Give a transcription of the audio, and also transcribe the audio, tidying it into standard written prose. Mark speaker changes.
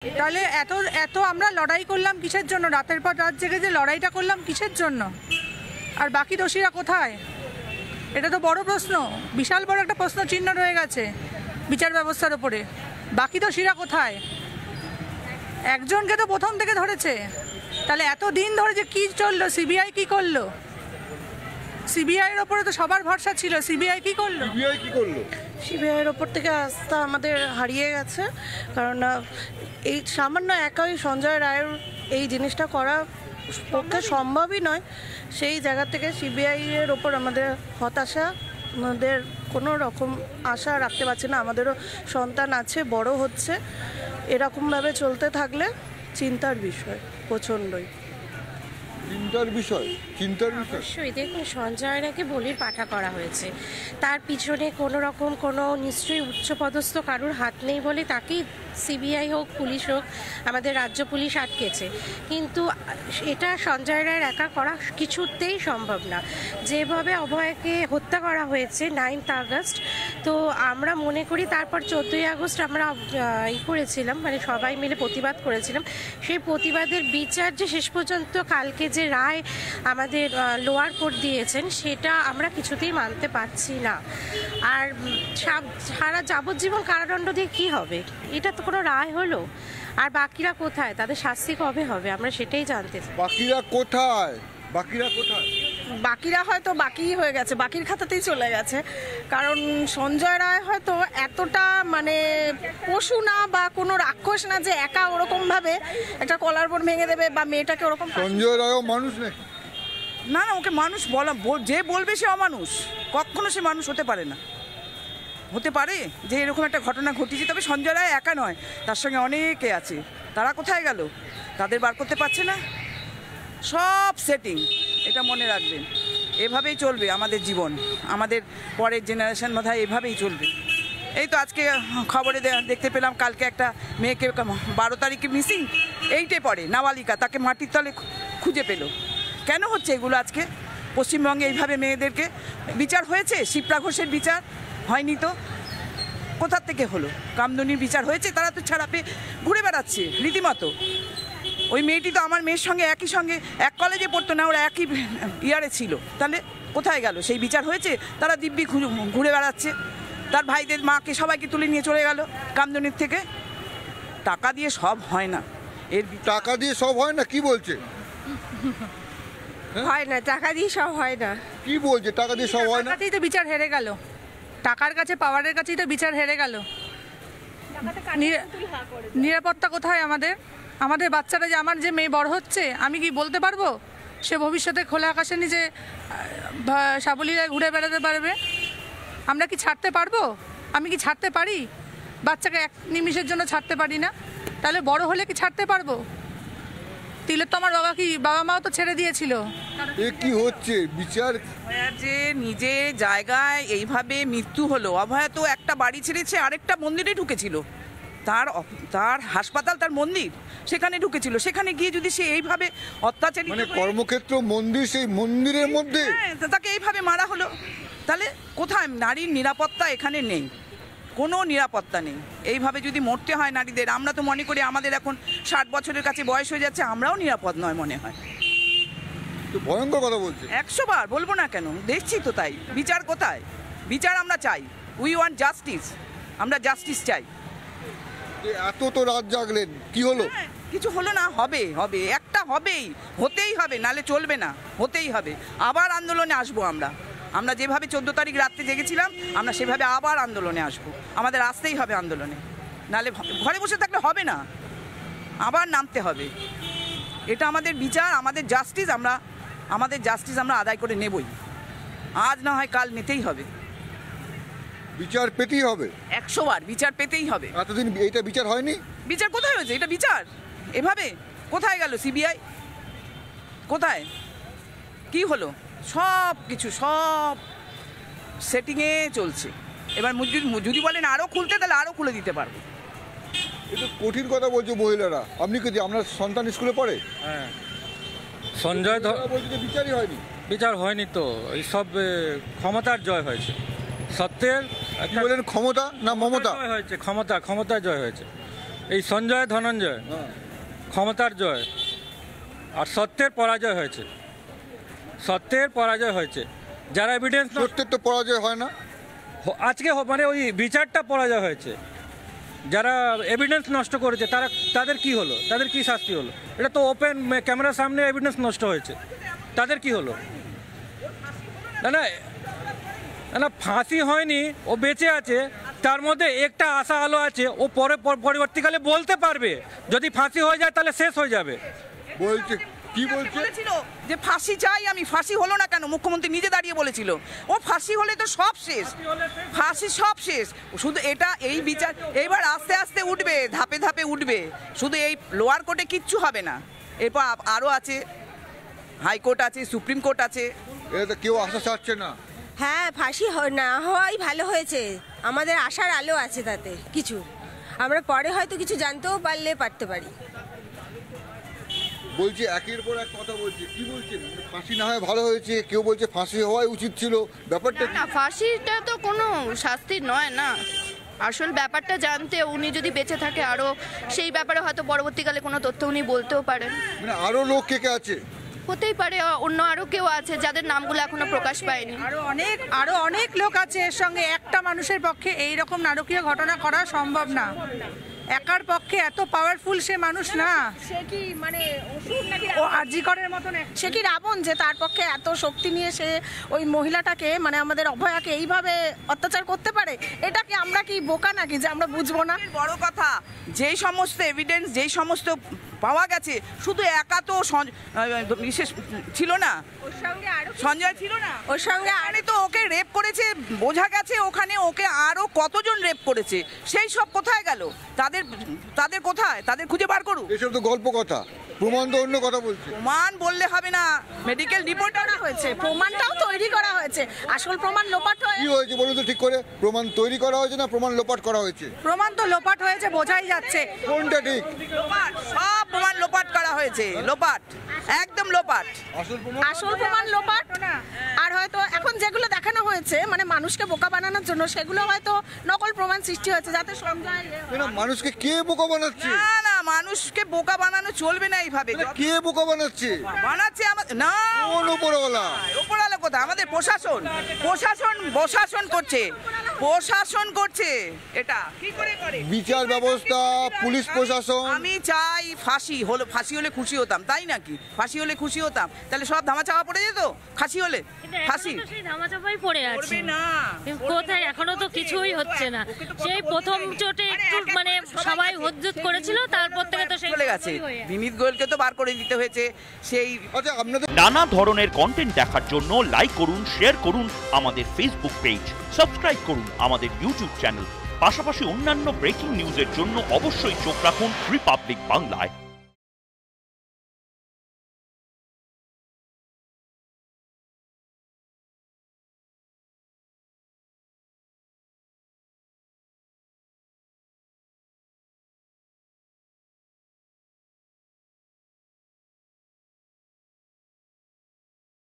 Speaker 1: তাহলে এত এত আমরা লড়াই করলাম কিসের জন্য? রাতের পর রাত জেগে যে লড়াইটা করলাম কিসের জন্য? আর বাকি দোষীরা কোথায়? এটা তো বড় প্রশ্ন, বিশাল বড় একটা প্রশ্ন চিহ্ন রয়ে গেছে বিচার ব্যবস্থার ওপরে। বাকি দোষীরা কোথায়? একজনকে তো প্রথম থেকে ধরেছে, তাহলে এত দিন ধরে যে কী চললো? সিবিআই কি করলো? সিবিআইয়ের ওপরে তো সবার ভরসা ছিল, সিবিআই কি করলো?
Speaker 2: সিবিআইয়ের ওপর থেকে আস্থা আমাদের হারিয়ে গেছে, কারণ এই সামান্য একাই সঞ্জয় রায়ের এই জিনিসটা করা পক্ষে সম্ভবই নয়। সেই জায়গা থেকে সিবিআইয়ের ওপর আমাদের হতাশা, আমাদের কোনো রকম আশা রাখতে পারছি না। আমাদেরও সন্তান আছে, বড় হচ্ছে, এরকমভাবে চলতে থাকলে চিন্তার বিষয় প্রচণ্ডই।
Speaker 3: অবশ্যই দেখুন, সঞ্জয় রায়কে বলির পাঠা করা হয়েছে, তার পিছনে কোনো রকম কোনো নিশ্চয়ই উচ্চপদস্থ কারুর হাত নেই বলে তাকেই সিবিআই হোক, পুলিশ হোক, আমাদের রাজ্য পুলিশ আটকেছে। কিন্তু এটা সঞ্জয় রায়ের একা করা কিছুতেই সম্ভব না। যেভাবে অভয়কে হত্যা করা হয়েছে 9th আগস্ট, তো আমরা মনে করি তারপর 14ই আগস্ট আমরা করেছিলাম, মানে সবাই মিলে প্রতিবাদ করেছিলাম। সেই প্রতিবাদের বিচার যে শেষ পর্যন্ত কালকে যে রায় আমাদের লোয়ার কোর্ট দিয়েছেন, সেটা আমরা কিছুতেই মানতে পারছি না। আর সারা যাবজ্জীবন কারাদণ্ড দিয়ে কী হবে? এটা তো কোনো রায় হলো? আর বাকিরা কোথায়? তাদের শাস্তি কবে হবে? আমরা সেটাই জানতে চাই।
Speaker 4: বাকিরা কোথায়?
Speaker 2: বাকিরা হয়তো বাকি হয়ে গেছে, বাকির খাতাতেই চলে গেছে। কারণ সঞ্জয় রায় হয়তো এতটা মানে পশু না বা কোনো রাক্ষস না যে একা ওরকমভাবে একটা কলার বোন ভেঙে দেবে বা মেয়েটাকে ওরকম।
Speaker 4: সঞ্জয় রায়ও মানুষ নাকি?
Speaker 5: না না, ওকে মানুষ বলা, যে বলবে সে অমানুষ। কখনো সে মানুষ হতে পারে না। হতে পারে যে এরকম একটা ঘটনা ঘটেছে, তবে সঞ্জয় রায় একা নয়, তার সঙ্গে অনেকে আছে। তারা কোথায় গেল? তাদের বার করতে পারছে না। সব সেটিং, এটা মনে রাখবেন। এভাবেই চলবে আমাদের জীবন, আমাদের পরের জেনারেশন বোধহয় এভাবেই চলবে। এই তো আজকে খবরে দেখতে পেলাম, কালকে একটা মেয়েকে 12 তারিখে মিসিং, 8-এ পড়ে, নাবালিকা, তাকে মাটির তলে খুঁজে পেল। কেন হচ্ছে এগুলো আজকে পশ্চিমবঙ্গে? এইভাবে মেয়েদেরকে বিচার হয়েছে? শিপ্রা ঘোষের বিচার হয়নি তো, কোথার থেকে হলো? কামদুনির বিচার হয়েছে? তারা তো ছাড়া পেয়ে ঘুরে বেড়াচ্ছে রীতিমতো। ওই মেয়েটি তো আমার মেয়ের সঙ্গে একই সঙ্গে এক কলেজে পড়তো না, ওরা একই ইয়ারে ছিল। তাহলে কোথায় গেল? সেই বিচার হয়েছে? তারা দিব্যি ঘুরে বেড়াচ্ছে। তার ভাইদের মাকে সবাইকে তুলে নিয়ে চলে গেল কামদুনির থেকে। টাকা দিয়ে সব হয় না।
Speaker 4: টাকা দিয়ে সব হয় না? কি বলছে?
Speaker 2: হয় না, টাকা দিয়ে সব হয় না।
Speaker 4: কি বলছে? টাকা দিয়ে সব হয় না?
Speaker 1: টাকাতেই তো বিচার হেরে গেল, টাকার কাছে, পাওয়ারের কাছেই তো বিচার হেরে গেল। নিরাপত্তা কোথায় আমাদের? আমাদের বাচ্চারা, যে আমার যে মেয়ে বড় হচ্ছে, আমি কি বলতে পারবো সে ভবিষ্যতে খোলা আকাশের নিচে সাবলীলায় ঘুরে বেড়াতে পারবে? আমরা কি ছাড়তে পারবো? আমি কি ছাড়তে পারি? বাচ্চাকে এক নিমিষের জন্য ছাড়তে পারি না, তাহলে বড় হলে কি ছাড়তে পারবো? তিলের তো আমার বাবা মাও তো ছেড়ে দিয়েছিল।
Speaker 4: কি হচ্ছে বিচার?
Speaker 5: যে নিজের জায়গায় এইভাবে মৃত্যু হলো। অভয়া তো একটা বাড়ি ছেড়েছে, আরেকটা মন্দিরে ঢুকেছিল। তার হাসপাতাল, তার মন্দির, সেখানে ঢুকেছিল। সেখানে গিয়ে যদি সে এইভাবে অত্যাচারিত,
Speaker 4: মানে কর্মক্ষেত্র মন্দির, সেই মন্দিরের মধ্যে
Speaker 5: তাকে এইভাবে মারা হলো, তাহলে কোথায়? নারীর নিরাপত্তা এখানে নেই, কোনো নিরাপত্তা নেই। এইভাবে যদি মরতে হয় নারীদের, আমরা তো মনে করি আমাদের এখন 60 বছরের কাছে বয়স হয়ে যাচ্ছে, আমরাও নিরাপদ নয় মনে হয়।
Speaker 4: তো ভয়ঙ্কর কথা বলছে।
Speaker 5: 100 বার বলবো না কেন? দেখছি তো তাই। বিচার কোথায়? বিচার আমরা চাই, উই ওয়ান্ট জাস্টিস। আমরা জাস্টিস চাই।
Speaker 4: এত তো রাত জাগলেন, কি হলো?
Speaker 5: কিছু হলো না? হবে, একটা হবেই, হতেই হবে, নালে চলবে না, হতেই হবে। আবার আন্দোলনে আসবো আমরা যেভাবে 14 তারিখ রাত্রে জেগেছিলাম, আমরা সেভাবে আবার আন্দোলনে আসবো। আমাদের আসতেই হবে আন্দোলনে, নালে ঘরে বসে থাকলে হবে না, আবার নামতে হবে। এটা আমাদের বিচার, আমাদের জাস্টিস। আমাদের জাস্টিস আমরা আদায় করে নেবই। আজ না হয় কাল নিতেই হবে।
Speaker 4: বিচার পেতেই হবে,
Speaker 5: 100 বার বিচার পেতেই হবে।
Speaker 4: এতদিন এইটা বিচার হয়নি।
Speaker 5: বিচার কোথায় হয়েছে? এটা বিচার এভাবে কোথায় গেল? সিবিআই কোথায়? কি হলো? সব কিছু সব সেটিংয়ে চলছে। এবার যদি বলেন আরও খুলতে, তাহলে আরও খুলে দিতে পারবো।
Speaker 4: এটা কঠিন কথা বলছে মহিলারা। আপনি কি, আপনার সন্তান স্কুলে পড়ে?
Speaker 6: হ্যাঁ, সঞ্জয়
Speaker 4: বলছে বিচারই হয়নি।
Speaker 6: বিচার হয়নি তো, এইসব ক্ষমতার জয় হয়েছে, সত্যের
Speaker 4: কি বলেন? ক্ষমতা না মমতা?
Speaker 6: জয় হয়েছে, ক্ষমতার জয় হয়েছে। এই সঞ্জয় ধনঞ্জয় ক্ষমতার জয় আর সত্যের পরাজয় হয়েছে। সত্যের পরাজয় হয়েছে। যারা এভিডেন্স
Speaker 4: সত্যের তো পরাজয় হয় না।
Speaker 6: আজকে মানে ওই বিচারটা পরাজয় হয়েছে। যারা এভিডেন্স নষ্ট করেছে তাদের কি হলো? তাদের কি শাস্তি হলো? এটা তো ওপেন ক্যামেরার সামনে এভিডেন্স নষ্ট হয়েছে, তাদের কি হলো? না না না, ফাঁসি হয়নি, ও বেঁচে আছে, তার মধ্যে একটা আশা আলো আছে, ও পরবর্তীকালে বলতে পারবে। যদি ফাঁসি হয়ে যায় তাহলে শেষ হয়ে যাবে।
Speaker 4: বলছে কি বলছে
Speaker 5: বলেছিল যে ফাঁসি চাই আমি, ফাঁসি হলো না কেন? মুখ্যমন্ত্রী নিজে দাঁড়িয়ে বলেছিল ও ফাঁসি হলে তো সব শেষ, ফাঁসি সব শেষ। শুধু এটা এই বিচার এইবার আস্তে আস্তে উঠবে, ধাপে ধাপে উঠবে। শুধু এই লোয়ার কোর্টে কিচ্ছু হবে না, এরপর আরও আছে, হাইকোর্ট আছে, সুপ্রিম কোর্ট আছে।
Speaker 4: এটা তো কেউ আশা ছাড়ছে না।
Speaker 7: হ্যাঁ, ফাঁসি না হওয়াই ভালো হয়েছে, আমাদের আশার আলো আছে তাতে কিছু। আমরা পরে হয়তো কিছু জানতেও পারতে পারি।
Speaker 4: বলছি একের পর এক কথা বলছে, কি বলছেন? ফাঁসি না হয় ভালো হয়েছে, কেউ বলছে ফাঁসি হওয়াই উচিত ছিল। ব্যাপারটা
Speaker 8: না, ফাঁসিটা তো কোনো শাস্তি নয় না। আসল ব্যাপারটা জানতে উনি যদি বেঁচে থাকে আরও সেই ব্যাপারে হয়তো পরবর্তীকালে কোনো তথ্য উনি বলতেও পারেন।
Speaker 4: মানে আরো লোক কে কে আছে?
Speaker 8: হতেই পারে অন্য আরও কেউ আছে যাদের নামগুলো এখনো প্রকাশ পায়নি।
Speaker 1: আরো অনেক লোক আছে এর সঙ্গে। একটা মানুষের পক্ষে এই রকম নারকীয় ঘটনা করা সম্ভব না। একার পক্ষে এত পাওয়ারফুল সে মানুষ না।
Speaker 7: সে কি মানে
Speaker 1: ও আরজি করের মতন
Speaker 2: সে কি রাবণ যে তার পক্ষে এত শক্তি নিয়ে সে ওই মহিলাটাকে মানে আমাদের অভয়াকে এইভাবে অত্যাচার করতে পারে? এটা কি আমরা কি বোকা নাকি যে আমরা বুঝবো না?
Speaker 5: বড় কথা, যেই সমস্ত এভিডেন্স, যেই সমস্ত পাওয়া গেছে, শুধু একা তো বিশেষ ছিল না, সঞ্জয় ছিল না,
Speaker 7: ওর সঙ্গে
Speaker 5: আরে তো ওকে রেপ করেছে বোঝা গেছে, ওখানে ওকে আরো কতজন রেপ করেছে, সেই সব কোথায় গেল? তাদের কোথায়? তাদের খুঁজে বার করুক।
Speaker 4: এসব তো গল্প কথা, প্রমাণ তো অন্য কথা বলছে।
Speaker 5: প্রমাণ বললে হবে না, মেডিকেল রিপোর্ট
Speaker 2: করা হয়েছে, প্রমাণটাও তৈরি করা হয়েছে, আসল প্রমাণ লোপাট হয়ে
Speaker 4: কি হয়েছে বলুন তো ঠিক করে? প্রমাণ তৈরি করা হয়েছে না প্রমাণ লোপাট করা হয়েছে?
Speaker 1: প্রমাণ তো লোপাট হয়েছে, বোঝাই যাচ্ছে।
Speaker 4: কোনটা ঠিক?
Speaker 5: লোপাট, সব প্রমাণ লোপাট করা হয়েছে, লোপাট, একদম লোপাট।
Speaker 2: আসল প্রমাণ লোপাট। আর হয়তো এখন যেগুলো দেখানো হয়েছে মানে মানুষকে বোকা বানানোর জন্য, সেগুলো হয়তো নকল প্রমাণ সৃষ্টি হয়েছে যাতে সঞ্জয়।
Speaker 4: মানুষকে কে বোকা বানাচ্ছে?
Speaker 5: না না, মানুষকে বোকা বানানো চলবে না এইভাবে।
Speaker 4: কে বোকা বানাচ্ছে?
Speaker 5: বানাচ্ছে আমাদের না,
Speaker 4: কোন উপরওয়ালা?
Speaker 5: উপরওয়ালা কোথায়? আমাদের প্রশাসন, প্রশাসন করছে, প্রশাসন করছে। এটা কি করে করে?
Speaker 4: বিচার ব্যবস্থা, পুলিশ প্রশাসন।
Speaker 5: আমি চাই ফাঁসি হলে খুশি হতাম, তাই নাকি? ফাঁসি হলে খুশি হতাম, তাহলে সব ধামাচাপা পড়ে যেত। ফাঁসি হলে ফাঁসি
Speaker 9: সেই ধামাচাপাই পড়ে আছে
Speaker 5: করবে না,
Speaker 9: কোথায় এখনো তো কিছুই হচ্ছে না। সেই প্রথম চোটে একটু মানে সবাই হজ্জত করেছিল, তারপর থেকে তো সেই
Speaker 5: চলে গেছে। বিনীত গোয়েলকে তো বার করে দিতে হয়েছে। সেই
Speaker 4: আচ্ছা, আপনাদের
Speaker 10: নানা ধরনের কন্টেন্ট দেখার জন্য লাইক করুন, শেয়ার করুন আমাদের ফেসবুক পেজ, সাবস্ক্রাইব করুন আমাদের ইউটিউব চ্যানেল। পাশাপাশি অন্যান্য ব্রেকিং নিউজের জন্য অবশ্যই চোখ রাখুন রিপাবলিক বাংলায়।